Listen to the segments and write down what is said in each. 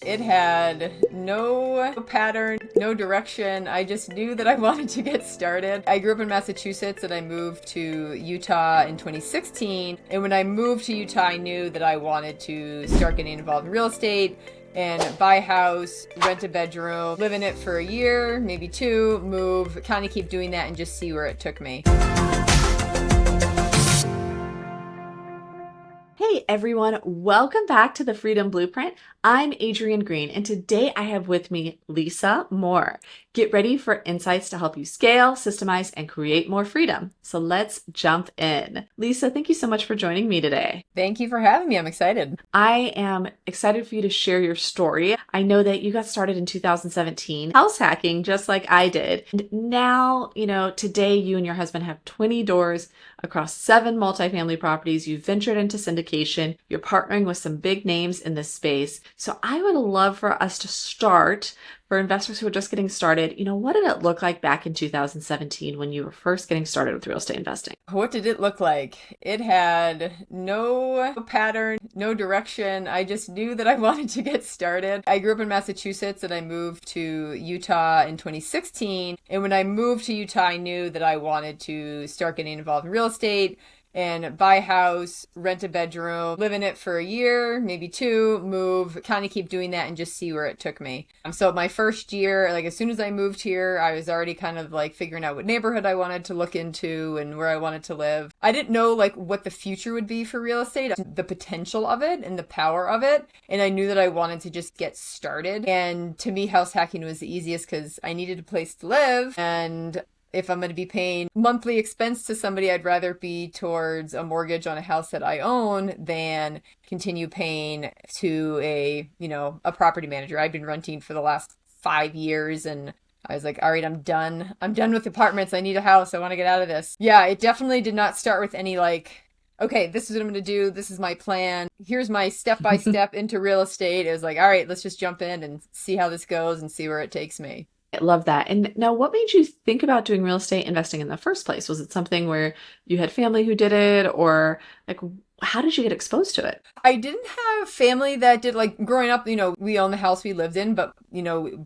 It had no pattern, no direction. I just knew that I wanted to get started. I grew up in Massachusetts and I moved to Utah in 2016. And when I moved to Utah, I knew that I wanted to start getting involved in real estate and buy a house, rent a bedroom, live in it for a year, maybe two, move, kind of keep doing that and just see where it took me. Hey everyone, welcome back to the Freedom Blueprint. I'm Adrienne Green, and today I have with me Lisa Moore. Get ready for insights to help you scale, systemize, and create more freedom. So let's jump in. Lisa, thank you so much for joining me today. Thank you for having me. I'm excited. I am excited for you to share your story. I know that you got started in 2017 house hacking just like I did. And now, today you and your husband have 20 doors across 7 multifamily properties. You've ventured into syndication. You're partnering with some big names in this space. So I would love for us to start, for investors who are just getting started, what did it look like back in 2017 when you were first getting started with real estate investing? What did it look like? It had no pattern, no direction. I just knew that I wanted to get started. I grew up in Massachusetts and I moved to Utah in 2016. And when I moved to Utah, I knew that I wanted to start getting involved in real estate and buy a house, rent a bedroom, live in it for a year, maybe two, move, kind of keep doing that and just see where it took me. So my first year, as soon as I moved here, I was already kind of figuring out what neighborhood I wanted to look into and where I wanted to live. I didn't know what the future would be for real estate, the potential of it and the power of it. And I knew that I wanted to just get started. And to me, house hacking was the easiest because I needed a place to live, and if I'm going to be paying monthly expense to somebody, I'd rather be towards a mortgage on a house that I own than continue paying to a property manager. I've been renting for the last 5 years and I was like, all right, I'm done. I'm done with apartments. I need a house. I want to get out of this. Yeah, it definitely did not start with any okay, this is what I'm going to do. This is my plan. Here's my step-by-step into real estate. It was like, all right, let's just jump in and see how this goes and see where it takes me. I love that. And now, what made you think about doing real estate investing in the first place? Was it something where you had family who did it, or how did you get exposed to it? I didn't have family that did. Growing up, we owned the house we lived in, but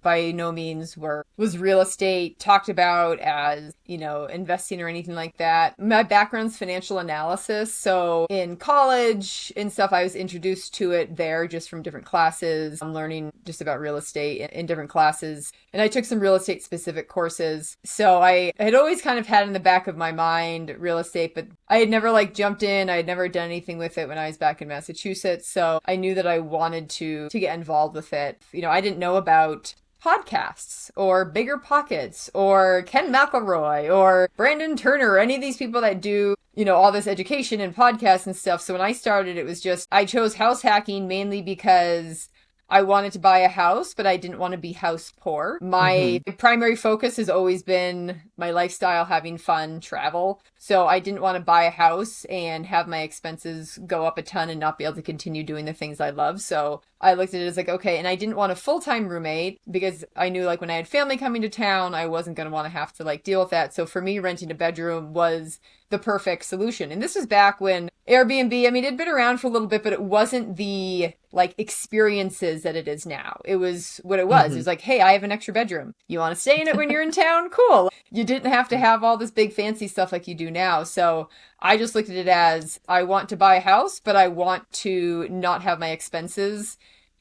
by no means was real estate talked about as investing or anything like that. My background's financial analysis, so in college and stuff, I was introduced to it there just from different classes. I'm learning just about real estate in different classes, and I took some real estate specific courses. So I had always kind of had in the back of my mind real estate, but I had never jumped in. I had never done anything with it when I was back in Massachusetts. So I knew that I wanted to get involved with it. I didn't know about podcasts or Bigger Pockets or Ken McElroy or Brandon Turner or any of these people that do all this education and podcasts and stuff. So when I started, it was just, I chose house hacking mainly because I wanted to buy a house, but I didn't want to be house poor. My primary focus has always been my lifestyle, having fun, travel. So I didn't want to buy a house and have my expenses go up a ton and not be able to continue doing the things I love. So I looked at it as okay, and I didn't want a full-time roommate because I knew when I had family coming to town, I wasn't going to want to have to deal with that. So for me, renting a bedroom was the perfect solution. And this was back when Airbnb, it had been around for a little bit, but it wasn't the experiences that it is now. It was what it was. It was hey, I have an extra bedroom. You want to stay in it when you're in town? Cool. You didn't have to have all this big fancy stuff like you do now. So I just looked at it as, I want to buy a house, but I want to not have my expenses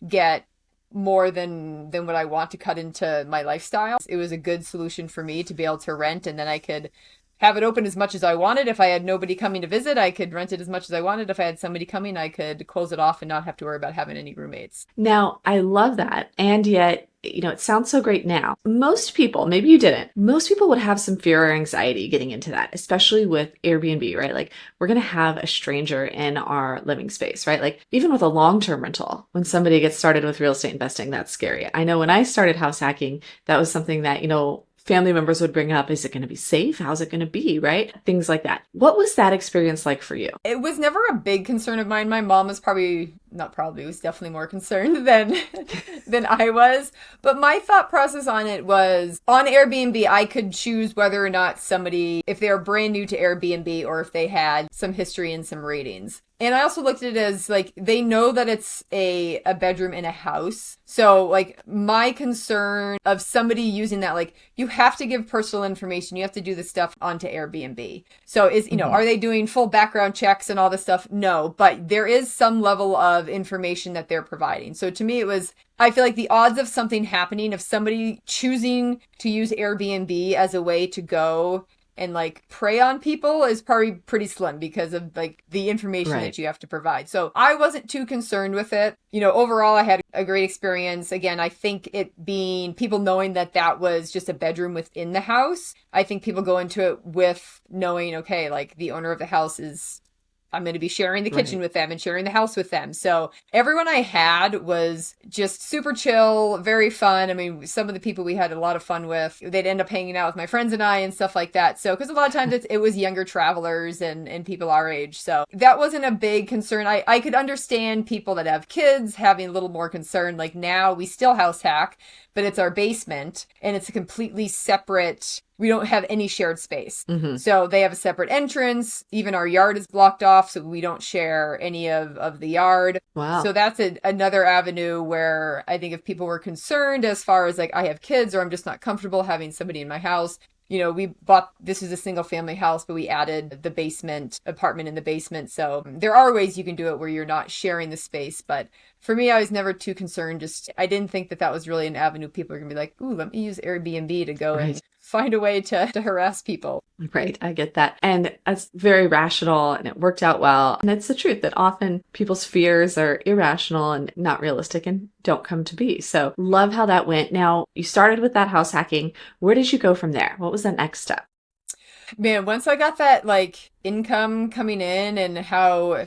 get more than what I want to cut into my lifestyle. It was a good solution for me to be able to rent, and then I could have it open as much as I wanted. If I had nobody coming to visit, I could rent it as much as I wanted. If I had somebody coming, I could close it off and not have to worry about having any roommates. Now, I love that. And yet, it sounds so great now. Most people, maybe you didn't, most people would have some fear or anxiety getting into that, especially with Airbnb, right? We're going to have a stranger in our living space, right? Even with a long-term rental, when somebody gets started with real estate investing, that's scary. I know when I started house hacking, that was something that, family members would bring up, is it going to be safe? How's it going to be, right? Things like that. What was that experience like for you? It was never a big concern of mine. My mom was was definitely more concerned than I was. But my thought process on it was, on Airbnb, I could choose whether or not somebody, if they were brand new to Airbnb or if they had some history and some ratings. And I also looked at it as like they know that it's a bedroom in a house. So like my concern of somebody using that, like you have to give personal information. You have to do this stuff onto Airbnb. So are they doing full background checks and all this stuff? No, but there is some level of information that they're providing. So to me, I feel like the odds of something happening, of somebody choosing to use Airbnb as a way to go and like prey on people, is probably pretty slim because of like the information that you have to provide. So I wasn't too concerned with it. Overall, I had a great experience. Again, I think it being people knowing that that was just a bedroom within the house. I think people go into it with knowing, okay, like the owner of the house I'm going to be sharing the kitchen with them and sharing the house with them. So everyone I had was just super chill, very fun. I mean, some of the people we had a lot of fun with, they'd end up hanging out with my friends and I and stuff like that. So, because a lot of times it was younger travelers and people our age. So that wasn't a big concern. I could understand people that have kids having a little more concern. Like now we still house hack, but it's our basement and it's a completely separate. We don't have any shared space. So they have a separate entrance. Even our yard is blocked off, so we don't share any of the yard. Wow. So that's another avenue where I think if people were concerned as far as like I have kids or I'm just not comfortable having somebody in my house, this is a single family house, but we added the basement apartment in the basement. So there are ways you can do it where you're not sharing the space. But for me, I was never too concerned. I didn't think that was really an avenue people are going to be like, ooh, let me use Airbnb to go and find a way to harass people. Right. I get that. And it's very rational and it worked out well. And it's the truth that often people's fears are irrational and not realistic and don't come to be. So love how that went. Now, you started with that house hacking. Where did you go from there? What was the next step? Man, once I got that like income coming in and how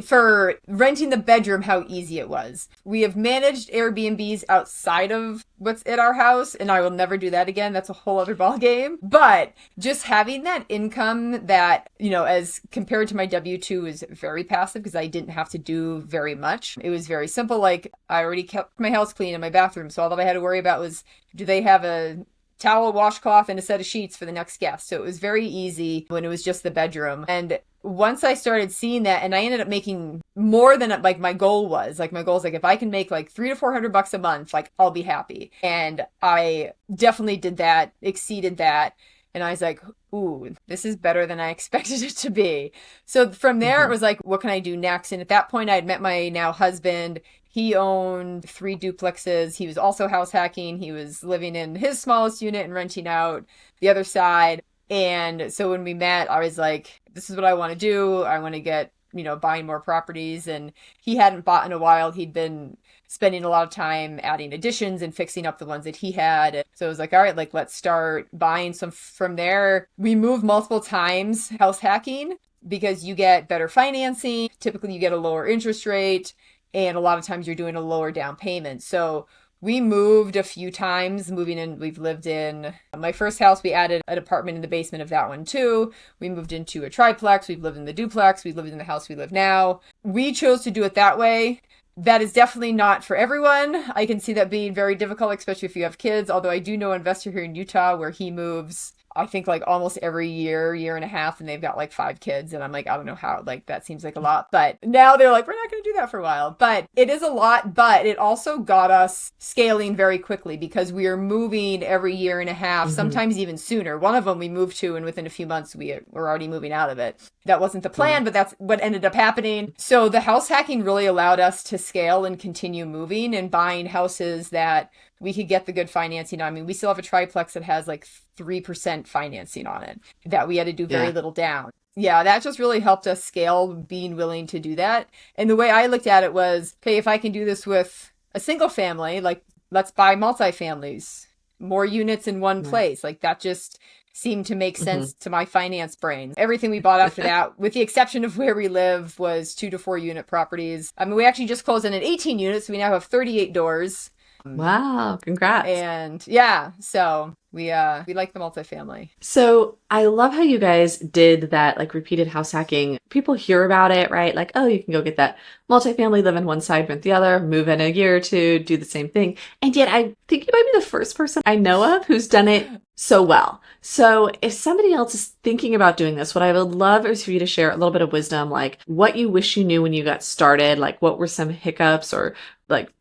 for renting the bedroom, how easy it was. We have managed Airbnbs outside of what's at our house, and I will never do that again. That's a whole other ball game. But just having that income that, as compared to my W-2 is very passive because I didn't have to do very much. It was very simple. Like I already kept my house clean in my bathroom. So all that I had to worry about was, do they have a towel, washcloth, and a set of sheets for the next guest? So it was very easy when it was just the bedroom. And once I started seeing that, and I ended up making more than like my goal was. Like my goal is like if I can make like $300 to $400 a month, like I'll be happy. And I definitely did that, exceeded that. And I was like, ooh, this is better than I expected it to be. So from there, it was like, what can I do next? And at that point, I had met my now husband. He owned 3 duplexes. He was also house hacking. He was living in his smallest unit and renting out the other side. And so when we met, I was like, this is what I want to do. I want to get, buying more properties. And he hadn't bought in a while. He'd been spending a lot of time adding additions and fixing up the ones that he had. So I was like, all right, like let's start buying some from there. We moved multiple times house hacking because you get better financing. Typically you get a lower interest rate. And a lot of times you're doing a lower down payment. So we moved a few times, we've lived in my first house. We added an apartment in the basement of that one too. We moved into a triplex. We've lived in the duplex. We've lived in the house we live now. We chose to do it that way. That is definitely not for everyone. I can see that being very difficult, especially if you have kids. Although I do know an investor here in Utah where he moves, I think like almost every year and a half, and they've got like 5 kids. And I'm like, I don't know how, like that seems like a lot. But now they're like, we're not going to do that for a while. But it is a lot, but it also got us scaling very quickly because we are moving every year and a half, sometimes even sooner. One of them we moved to, and within a few months, we were already moving out of it. That wasn't the plan, but that's what ended up happening. So the house hacking really allowed us to scale and continue moving and buying houses that we could get the good financing on. I mean, we still have a triplex that has like 3% financing on it that we had to do very little down. Yeah, that just really helped us scale, being willing to do that. And the way I looked at it was, okay, if I can do this with a single family, like let's buy multifamilies, more units in one place. Like that just seemed to make sense to my finance brain. Everything we bought after that, with the exception of where we live, was 2 to 4 unit properties. I mean, we actually just closed in an 18 units. So we now have 38 doors. Wow, congrats. And yeah, so We like the multifamily. So I love how you guys did that, like repeated house hacking. People hear about it, right? Like, oh, you can go get that multifamily, live in one side, rent the other, move in a year or two, do the same thing. And yet I think you might be the first person I know of who's done it so well. So if somebody else is thinking about doing this, what I would love is for you to share a little bit of wisdom, like what you wish you knew when you got started, like what were some hiccups or like,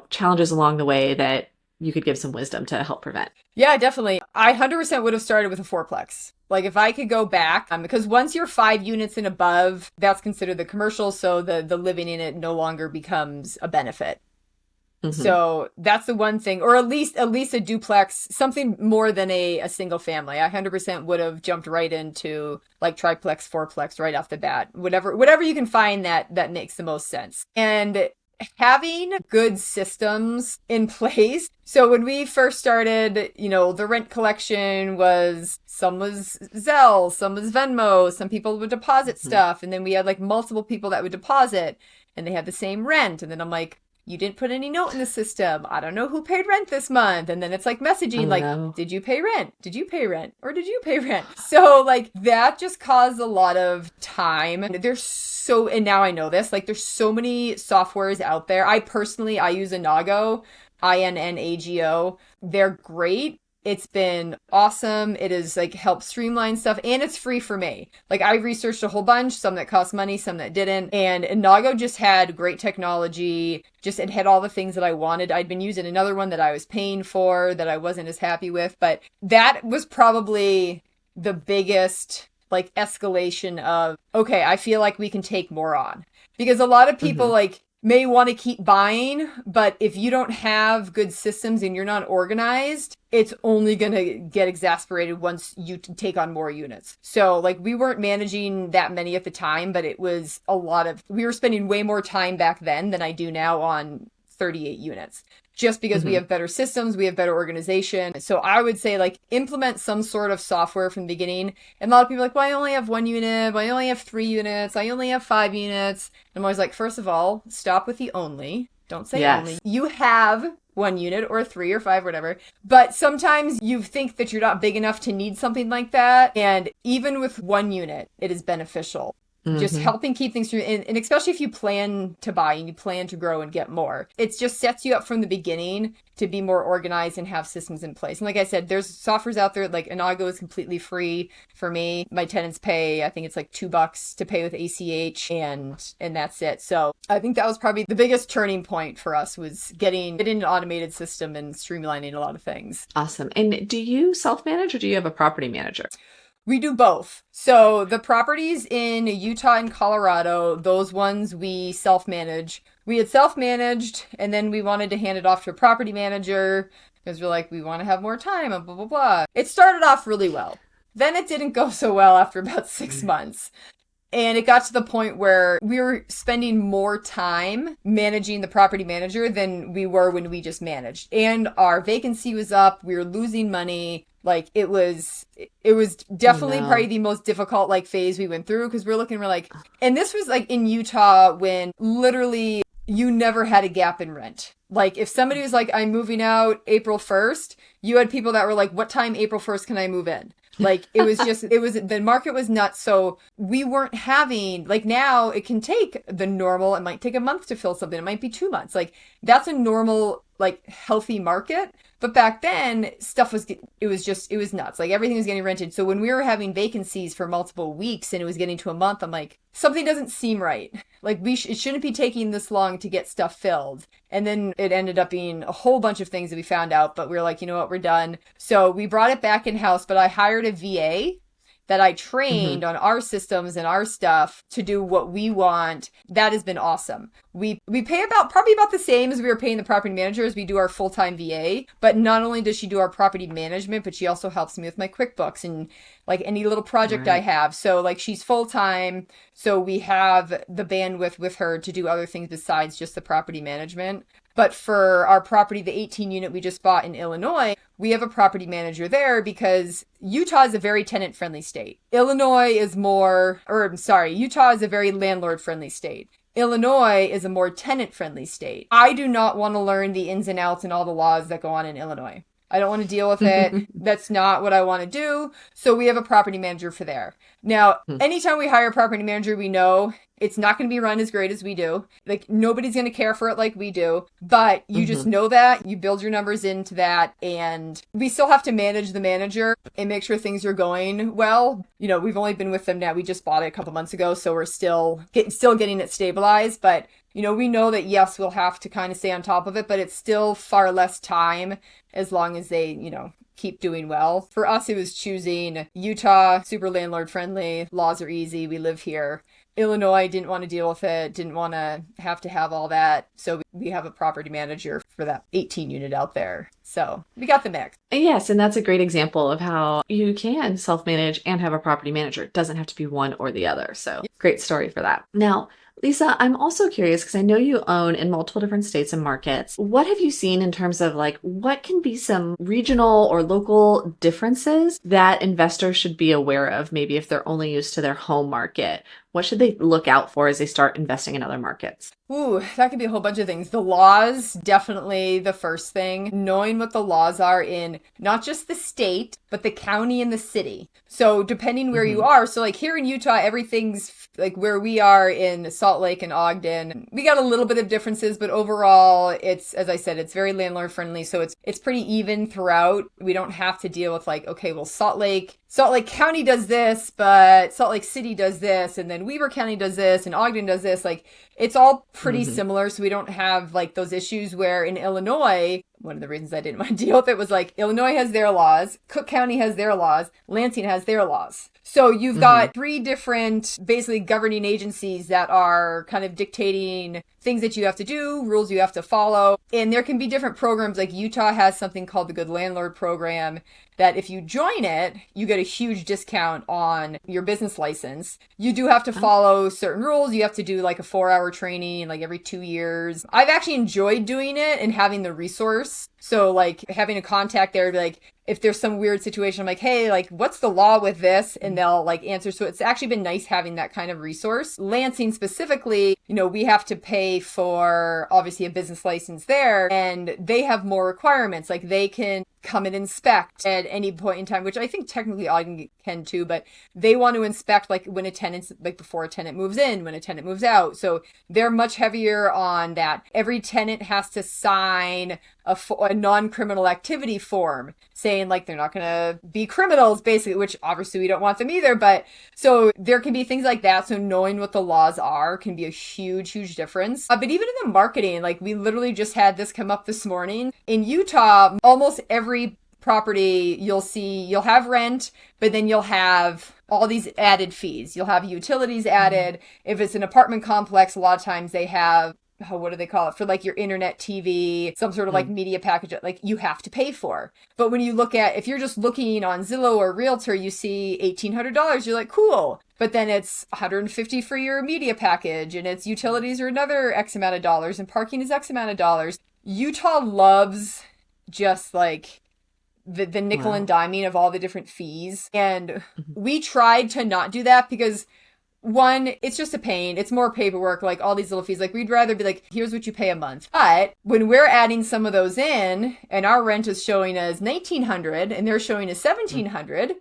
challenges along the way that you could give some wisdom to help prevent. Yeah, definitely. I 100% would have started with a fourplex. Like if I could go back, because once you're 5 units and above, that's considered the commercial. So the living in it no longer becomes a benefit. Mm-hmm. So that's the one thing, or at least a duplex, something more than a single family. I 100% would have jumped right into like triplex, fourplex right off the bat. Whatever you can find that makes the most sense. And having good systems in place. So when we first started, the rent collection some was Zelle, some was Venmo, some people would deposit stuff. And then we had like multiple people that would deposit and they had the same rent. And then I'm like, you didn't put any note in the system. I don't know who paid rent this month. And then it's like messaging, No. did you pay rent? Did you pay rent? Or did you pay rent? So like that just caused a lot of time. And now I know this, like there's so many softwares out there. I use Inago, Innago. They're great. It's been awesome. It is like helped streamline stuff and it's free for me. Like I researched a whole bunch, some that cost money, some that didn't. And Inago just had great technology. It had all the things that I wanted. I'd been using another one that I was paying for that I wasn't as happy with, but that was probably the biggest like escalation of, okay, I feel like we can take more on. Because a lot of people like may want to keep buying, but if you don't have good systems and you're not organized, it's only going to get exasperated once you take on more units. So like we weren't managing that many at the time, but it was we were spending way more time back then than I do now on 38 units. Just because we have better systems, we have better organization. So I would say like implement some sort of software from the beginning. And a lot of people are like, well, I only have 1 unit. Well, I only have 3 units. I only have 5 units. And I'm always like, first of all, stop with the only. Don't say only. You have 1 unit or 3 or 5, whatever. But sometimes you think that you're not big enough to need something like that. And even with 1 unit, it is beneficial. Just helping keep things through. And especially if you plan to buy and you plan to grow and get more, it just sets you up from the beginning to be more organized and have systems in place. And like I said, there's softwares out there, like Inago is completely free for me. My tenants pay, I think it's like $2 to pay with ACH and that's it. So I think that was probably the biggest turning point for us was getting an automated system and streamlining a lot of things. Awesome. And do you self-manage or do you have a property manager? We do both. So the properties in Utah and Colorado, those ones we self-manage. We had self-managed and then we wanted to hand it off to a property manager because we're like, we want to have more time and blah, blah, blah. It started off really well. Then it didn't go so well after about 6 months. And it got to the point where we were spending more time managing the property manager than we were when we just managed. And our vacancy was up. We were losing money. Like it was definitely probably the most difficult like phase we went through because we're like, and this was like in Utah when literally you never had a gap in rent. Like if somebody was like, I'm moving out April 1st, you had people that were like, what time April 1st can I move in? Like the market was nuts. So we weren't having, like now it can take the normal, it might take a month to fill something. It might be 2 months. Like that's a normal, like healthy market. But back then it was nuts. Like everything was getting rented. So when we were having vacancies for multiple weeks and it was getting to a month, I'm like, something doesn't seem right. Like it shouldn't be taking this long to get stuff filled. And then it ended up being a whole bunch of things that we found out, but we were like, you know what, we're done. So we brought it back in-house, but I hired a VA that I trained on our systems and our stuff to do what we want. That has been awesome. We pay probably about the same as we were paying the property manager as we do our full-time VA. But not only does she do our property management, but she also helps me with my QuickBooks and like any little project I have. So like she's full-time. So we have the bandwidth with her to do other things besides just the property management. But for our property, the 18 unit we just bought in Illinois, we have a property manager there because Utah is a very tenant-friendly state. Utah is a very landlord-friendly state. Illinois is a more tenant-friendly state. I do not want to learn the ins and outs and all the laws that go on in Illinois. I don't want to deal with it. That's not what I want to do. So we have a property manager for there. Now, anytime we hire a property manager, we know it's not going to be run as great as we do. Like, nobody's going to care for it like we do. But you just know that. You build your numbers into that. And we still have to manage the manager and make sure things are going well. You know, we've only been with them now. We just bought it a couple months ago. So we're still getting it stabilized. But, you know, we know that, yes, we'll have to kind of stay on top of it. But it's still far less time as long as they, you know, keep doing well. For us, it was choosing Utah, super landlord friendly. Laws are easy. We live here. Illinois, didn't want to deal with it, didn't want to have all that. So we have a property manager for that 18 unit out there. So we got the mix. Yes, and that's a great example of how you can self-manage and have a property manager. It doesn't have to be one or the other. So great story for that. Now, Lisa, I'm also curious because I know you own in multiple different states and markets. What have you seen in terms of like what can be some regional or local differences that investors should be aware of, maybe if they're only used to their home market? What should they look out for as they start investing in other markets? Ooh, that could be a whole bunch of things. The laws, definitely the first thing. Knowing what the laws are in not just the state, but the county and the city. So depending where you are, so like here in Utah, everything's like where we are in Salt Lake and Ogden. We got a little bit of differences, but overall, it's, as I said, it's very landlord friendly. So it's pretty even throughout. We don't have to deal with like, okay, well, Salt Lake County does this, but Salt Lake City does this, and then Weber County does this, and Ogden does this. Like, it's all pretty similar, so we don't have like those issues where in Illinois, one of the reasons I didn't want to deal with it was like Illinois has their laws, Cook County has their laws, Lansing has their laws. So you've got three different basically governing agencies that are kind of dictating things that you have to do, rules you have to follow. And there can be different programs. Like Utah has something called the Good Landlord Program that if you join it, you get a huge discount on your business license. You do have to follow certain rules. You have to do like a 4-hour training like every 2 years. I've actually enjoyed doing it and having the resource. So like having a contact there to be like, if there's some weird situation, I'm like, hey, like, what's the law with this? And they'll like answer. So it's actually been nice having that kind of resource. Lansing specifically, you know, we have to pay for obviously a business license there, and they have more requirements. Like they can come and inspect at any point in time, which I think technically Ogden can too, but they want to inspect like when a tenant's like before a tenant moves in, when a tenant moves out. So they're much heavier on that. Every tenant has to sign a non-criminal activity form saying like they're not going to be criminals basically, which obviously we don't want them either. But so there can be things like that. So knowing what the laws are can be a huge, huge difference. But even in the marketing, like we literally just had this come up this morning. In Utah, almost every property you'll have rent, but then you'll have all these added fees. You'll have utilities added. If it's an apartment complex, a lot of times they have what do they call it? For like your internet TV, some sort of like media package, like you have to pay for. But when you look at, if you're just looking on Zillow or Realtor, you see $1,800, you're like, cool. But then it's $150 for your media package, and it's utilities are another X amount of dollars, and parking is X amount of dollars. Utah loves just like the nickel and diming of all the different fees. And we tried to not do that because one, it's just a pain. It's more paperwork, like all these little fees. Like we'd rather be like, here's what you pay a month. But when we're adding some of those in and our rent is showing as $1,900 and they're showing as $1,700,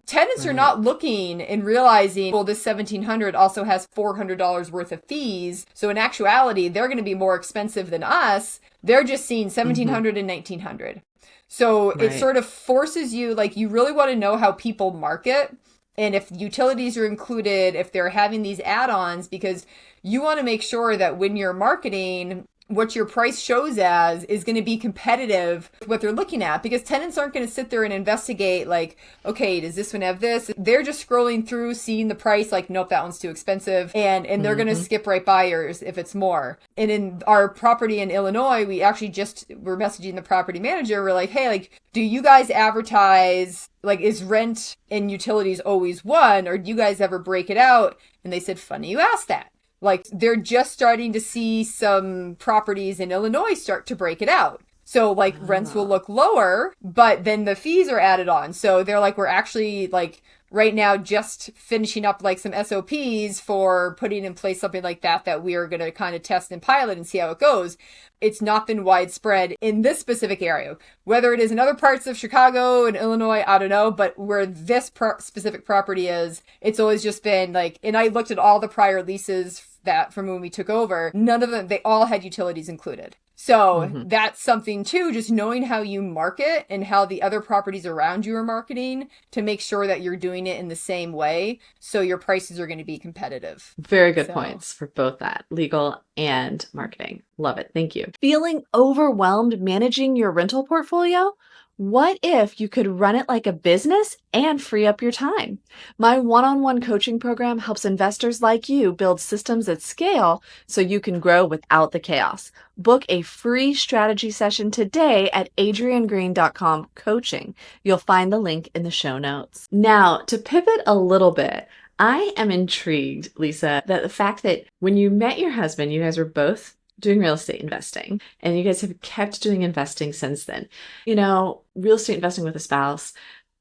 tenants are not looking and realizing, well, this $1,700 also has $400 worth of fees. So in actuality, they're going to be more expensive than us. They're just seeing $1,700 and $1,900. So it sort of forces you, like, you really want to know how people market. And if utilities are included, if they're having these add-ons, because you want to make sure that when you're marketing, what your price shows as is going to be competitive with what they're looking at, because tenants aren't going to sit there and investigate like, okay, does this one have this? They're just scrolling through, seeing the price, like, nope, that one's too expensive. And they're going to skip right by yours if it's more. And in our property in Illinois, we actually we're messaging the property manager. We're like, hey, like, do you guys advertise, like, is rent and utilities always one, or do you guys ever break it out? And they said, funny you asked that. Like, they're just starting to see some properties in Illinois start to break it out. So, like, rents will look lower, but then the fees are added on. So they're like, we're actually, like, right now just finishing up like some SOPs for putting in place something like that we are going to kind of test and pilot and see how it goes. It's not been widespread in this specific area. Whether it is in other parts of Chicago and Illinois, I don't know, but where this specific property is, it's always just been like, and I looked at all the prior leases that from when we took over, none of them, they all had utilities included. So that's something too, just knowing how you market and how the other properties around you are marketing to make sure that you're doing it in the same way. So your prices are going to be competitive. Very good points for both that legal and marketing. Love it. Thank you. Feeling overwhelmed managing your rental portfolio? What if you could run it like a business and free up your time? My one-on-one coaching program helps investors like you build systems at scale so you can grow without the chaos. Book a free strategy session today at adriennegreen.com/coaching. You'll find the link in the show notes. Now, to pivot a little bit, I am intrigued, Lisa, that the fact that when you met your husband, you guys were both doing real estate investing, and you guys have kept doing investing since then. You know, real estate investing with a spouse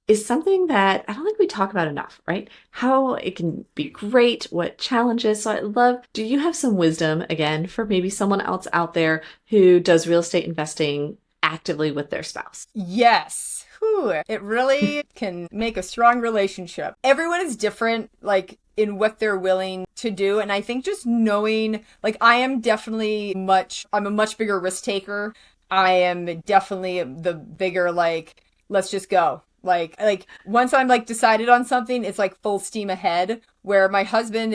is something that I don't think we talk about enough, right? How it can be great, what challenges. So I love, do you have some wisdom, again, for maybe someone else out there who does real estate investing actively with their spouse? Yes. It really can make a strong relationship. Everyone is different, like in what they're willing to do. And I think just knowing, like I'm a much bigger risk taker. I am definitely the bigger, like, let's just go. Like once I'm like decided on something, it's like full steam ahead. Where my husband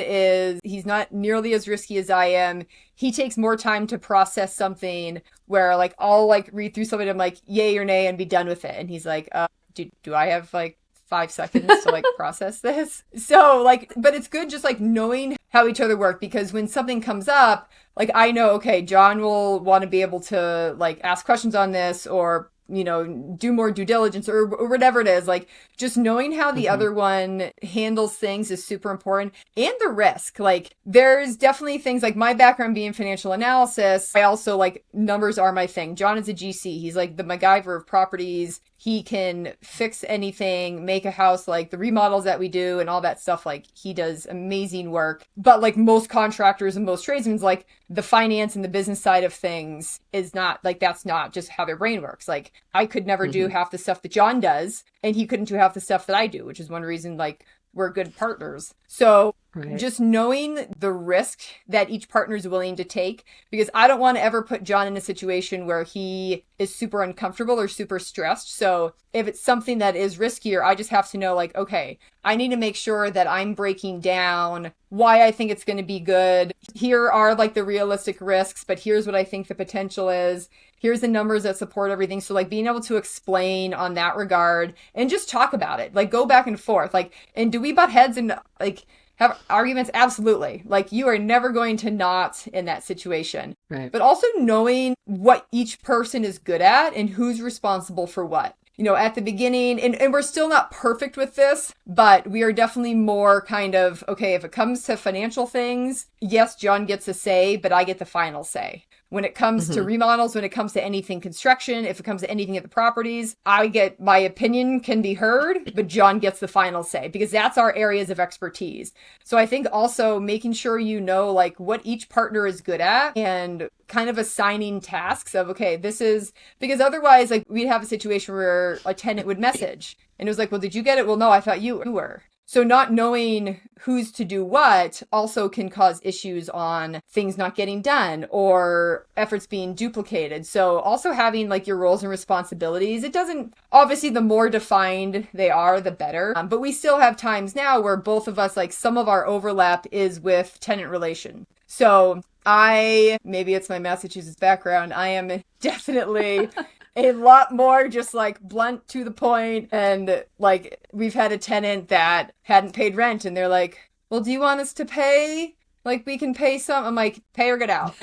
he's not nearly as risky as I am. He takes more time to process something where like I'll like read through something and I'm like, yay or nay and be done with it. And he's like, do I have like 5 seconds to like process this? So like, but it's good just like knowing how each other work, because when something comes up, like I know, okay, John will want to be able to like ask questions on this or, you know, do more due diligence or whatever it is. Like just knowing how the other one handles things is super important, and the risk. Like there's definitely things like my background being financial analysis. I also like numbers are my thing. John is a GC. He's like the MacGyver of properties. He can fix anything, make a house, like the remodels that we do and all that stuff. Like he does amazing work. But like most contractors and most tradesmen, like the finance and the business side of things is not like, that's not just how their brain works. Like I could never do half the stuff that John does, and he couldn't do half the stuff that I do, which is one reason like we're good partners. So just knowing the risk that each partner is willing to take, because I don't want to ever put John in a situation where he is super uncomfortable or super stressed. So if it's something that is riskier, I just have to know like, okay, I need to make sure that I'm breaking down why I think it's going to be good. Here are like the realistic risks, but here's what I think the potential is. Here's the numbers that support everything. So like being able to explain on that regard and just talk about it, like go back and forth. Like, and do we butt heads and like have arguments? Absolutely. Like you are never going to not in that situation. Right. But also knowing what each person is good at and who's responsible for what. You know, at the beginning, and we're still not perfect with this, but we are definitely more kind of, okay, if it comes to financial things, yes, John gets a say, but I get the final say. When it comes to remodels, when it comes to anything construction, if it comes to anything at the properties, I get, my opinion can be heard, but John gets the final say because that's our areas of expertise. So I think also making sure you know like what each partner is good at and kind of assigning tasks of, okay, this is, because otherwise like we'd have a situation where a tenant would message and it was like, well, did you get it? Well, no, I thought you were. So not knowing who's to do what also can cause issues on things not getting done or efforts being duplicated. So also having like your roles and responsibilities, it doesn't, obviously the more defined they are, the better. But we still have times now where both of us, like some of our overlap is with tenant relation. So maybe it's my Massachusetts background, I am definitely a lot more just like blunt to the point. And like we've had a tenant that hadn't paid rent and they're like, well, do you want us to pay? Like we can pay some. I'm like, pay or get out.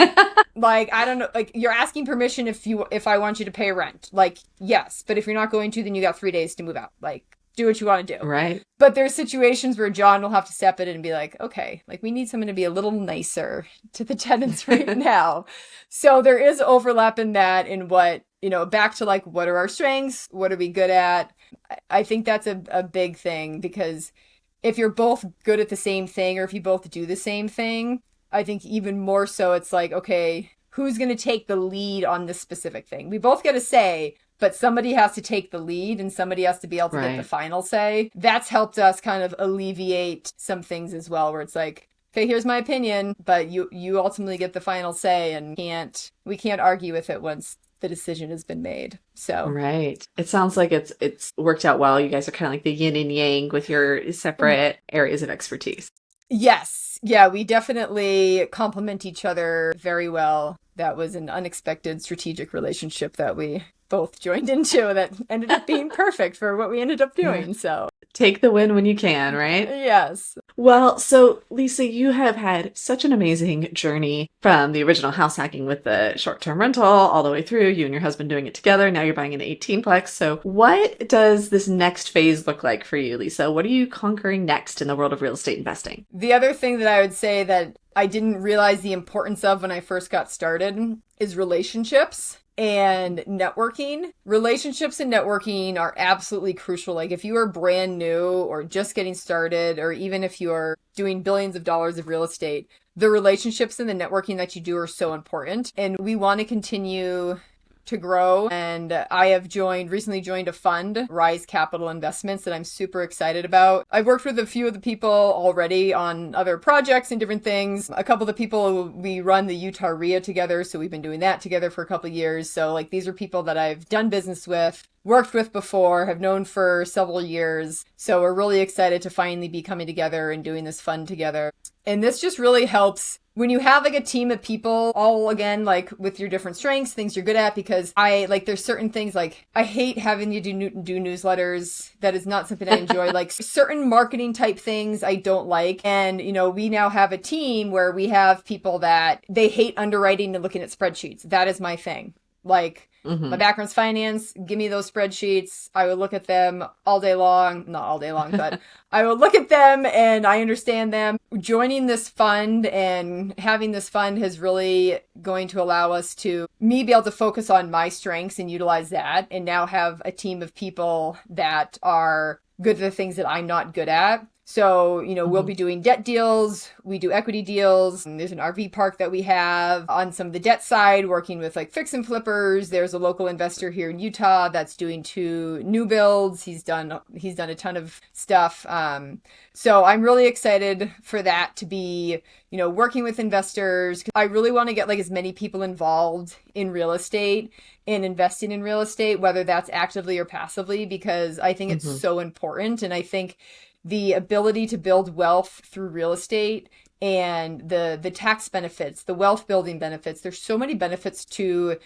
Like, I don't know. Like you're asking permission if I want you to pay rent. Like, yes. But if you're not going to, then you got 3 days to move out. Like do what you want to do. Right. But there's situations where John will have to step in and be like, okay, like we need someone to be a little nicer to the tenants right now. So there is overlap in that, in what, you know, back to like, what are our strengths? What are we good at? I think that's a big thing, because if you're both good at the same thing, or if you both do the same thing, I think even more so it's like, okay, who's going to take the lead on this specific thing? We both get a say, but somebody has to take the lead and somebody has to be able to get the Right. final say. That's helped us kind of alleviate some things as well, where it's like, okay, here's my opinion, but you ultimately get the final say, and we can't argue with it once the decision has been made. So, Right. It sounds like it's worked out well. You guys are kind of like the yin and yang with your separate areas of expertise. yes. Yeah, we definitely complement each other very well. That was an unexpected strategic relationship that we both joined into that ended up being perfect for what we ended up Yeah. doing. So, Take the win when you can, right? yes. Well, so Lisa, you have had such an amazing journey from the original house hacking with the short-term rental all the way through, you and your husband doing it together. Now you're buying an 18-plex. So what does this next phase look like for you, Lisa? What are you conquering next in the world of real estate investing? The other thing that I would say that I didn't realize the importance of when I first got started is relationships and networking. Relationships and networking are absolutely crucial. Like, if you are brand new or just getting started, or even if you are doing billions of dollars of real estate, the relationships and the networking that you do are so important. And we want to continue to grow. And I have recently joined a fund, Rise Capital Investments, that I'm super excited about. I've worked with a few of the people already on other projects and different things. A couple of the people, we run the Utah RIA together, so we've been doing that together for a couple of years. So like, these are people that I've done business with, worked with before, have known for several years. So we're really excited to finally be coming together and doing this fund together. And this just really helps when you have like a team of people, all again, like with your different strengths, things you're good at, because there's certain things, like I hate having you do newsletters. That is not something I enjoy. Like, certain marketing type things I don't like. And, we now have a team where we have people that they hate underwriting and looking at spreadsheets. That is my thing. Like, my background's finance. Give me those spreadsheets. I would look at them all day long. Not all day long, but I would look at them and I understand them. Joining this fund and having this fund has really going to allow us to be able to focus on my strengths and utilize that, and now have a team of people that are good at the things that I'm not good at. So, we'll be doing debt deals. We do equity deals. And there's an RV park that we have on some of the debt side, working with like fix and flippers. There's a local investor here in Utah that's doing 2 new builds. He's done a ton of stuff. So I'm really excited for that to be, working with investors. I really want to get like as many people involved in real estate and investing in real estate, whether that's actively or passively, because I think it's so important. And I think the ability to build wealth through real estate and the tax benefits, the wealth building benefits, there's so many benefits to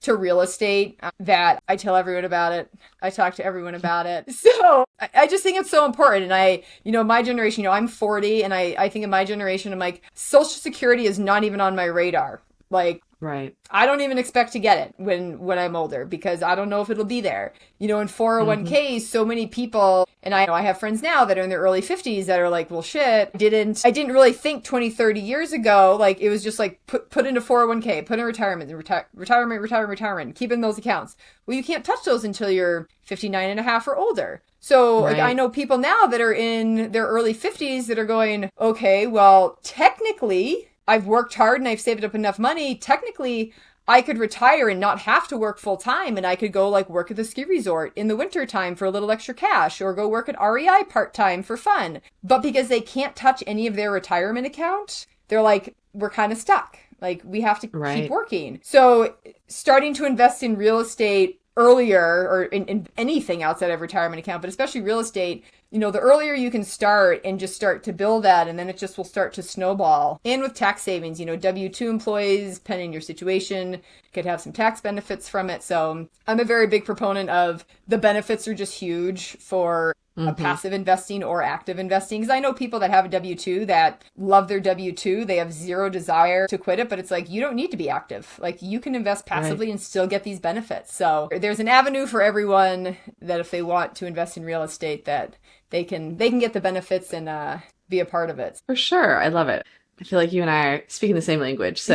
real estate that I tell everyone about it. I talk to everyone about it. So I just think it's so important. And my generation, I'm 40, and I think in my generation, I'm like, Social Security is not even on my radar. Like, Right. I don't even expect to get it when I'm older, because I don't know if it'll be there. In 401ks, so many people, and I have friends now that are in their early 50s that are like, well, shit, I didn't really think 20, 30 years ago, like, it was just like, put into 401k, put in retirement, retirement, keep in those accounts. Well, you can't touch those until you're 59 and a half or older. So like, I know people now that are in their early 50s that are going, okay, well, technically, I've worked hard and I've saved up enough money. Technically, I could retire and not have to work full time, and I could go like work at the ski resort in the winter time for a little extra cash, or go work at REI part time for fun. But because they can't touch any of their retirement account, they're like, we're kind of stuck. Like, we have to keep working. So starting to invest in real estate earlier, or in anything outside of retirement account, but especially real estate, the earlier you can start and just start to build that, and then it just will start to snowball. And with tax savings, W-2 employees, depending on your situation, could have some tax benefits from it. So I'm a very big proponent of the benefits are just huge for passive investing or active investing. Because I know people that have a W-2 that love their W-2. They have zero desire to quit it, but it's like, you don't need to be active. Like, you can invest passively and still get these benefits. So there's an avenue for everyone that if they want to invest in real estate, that they can get the benefits and be a part of it. For sure. I love it. I feel like you and I are speaking the same language. So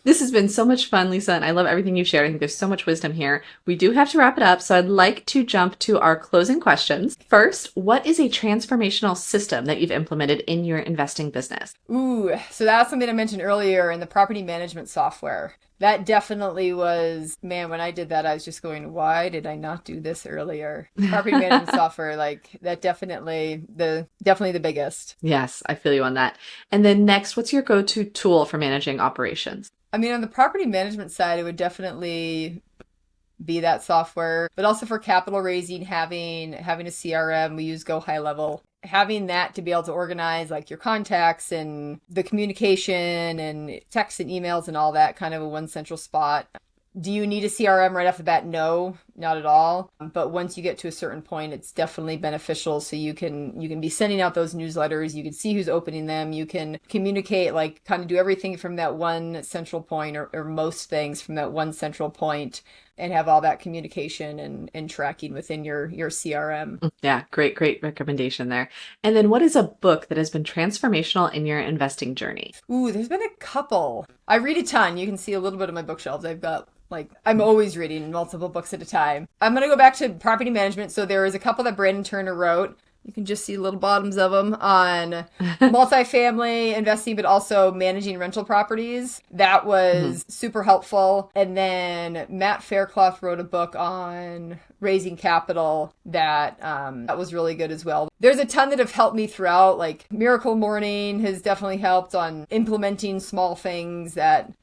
This has been so much fun, Lisa, and I love everything you've shared. I think there's so much wisdom here. We do have to wrap it up, so I'd like to jump to our closing questions. First, what is a transformational system that you've implemented in your investing business? Ooh, so that's something I mentioned earlier in the property management software. That definitely was, man, when I did that, I was just going, why did I not do this earlier? Property management software, like that definitely the biggest. Yes, I feel you on that. And then next, what's your go-to tool for managing operations? I mean, on the property management side, it would definitely be that software, but also for capital raising, having a CRM, we use Go High Level. Having that to be able to organize like your contacts and the communication and texts and emails and all that kind of a one central spot. Do you need a CRM right off the bat? No, not at all. But once you get to a certain point, it's definitely beneficial. So you can be sending out those newsletters. You can see who's opening them. You can communicate, like kind of do everything from that one central point or most things from that one central point and have all that communication and tracking within your CRM. Yeah, great recommendation there. And then what is a book that has been transformational in your investing journey? Ooh, there's been a couple. I read a ton. You can see a little bit of my bookshelves. I've got I'm always reading multiple books at a time. I'm going to go back to property management. So there is a couple that Brandon Turner wrote. You can just see little bottoms of them on multifamily investing, but also managing rental properties. That was super helpful. And then Matt Fairclough wrote a book on raising capital that was really good as well. There's a ton that have helped me throughout, like Miracle Morning has definitely helped on implementing small things that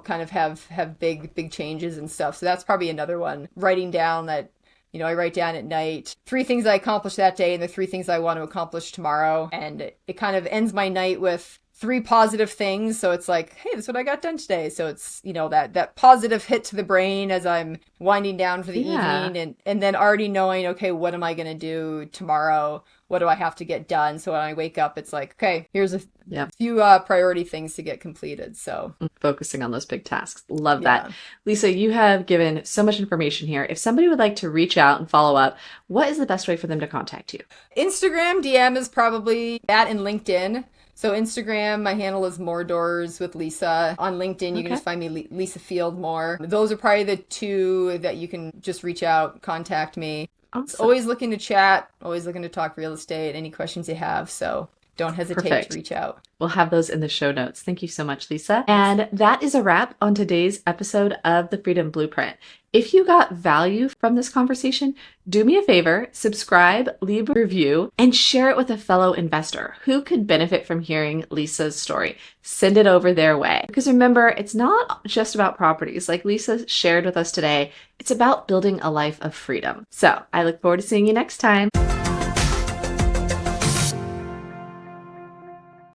kind of have big changes and stuff. So that's probably another one. Writing down that, I write down at night 3 things I accomplished that day and the 3 things I want to accomplish tomorrow. And it kind of ends my night with 3 positive things. So it's like, hey, this is what I got done today. So it's, that positive hit to the brain as I'm winding down for the evening and then already knowing, okay, what am I going to do tomorrow? What do I have to get done? So when I wake up, it's like, okay, here's a few priority things to get completed. So focusing on those big tasks. Love that. Lisa, you have given so much information here. If somebody would like to reach out and follow up, what is the best way for them to contact you? Instagram DM is probably that, and LinkedIn. So Instagram, my handle is More Doors with Lisa. On LinkedIn, you can just find me Lisa Field More. Those are probably the 2 that you can just reach out, contact me. Awesome. Always looking to chat, always looking to talk real estate, any questions you have. So don't hesitate to reach out. We'll have those in the show notes. Thank you so much, Lisa. And that is a wrap on today's episode of the Freedom Blueprint. If you got value from this conversation, do me a favor, subscribe, leave a review, and share it with a fellow investor who could benefit from hearing Lisa's story. Send it over their way. Because remember, it's not just about properties. Like Lisa shared with us today, it's about building a life of freedom. So I look forward to seeing you next time.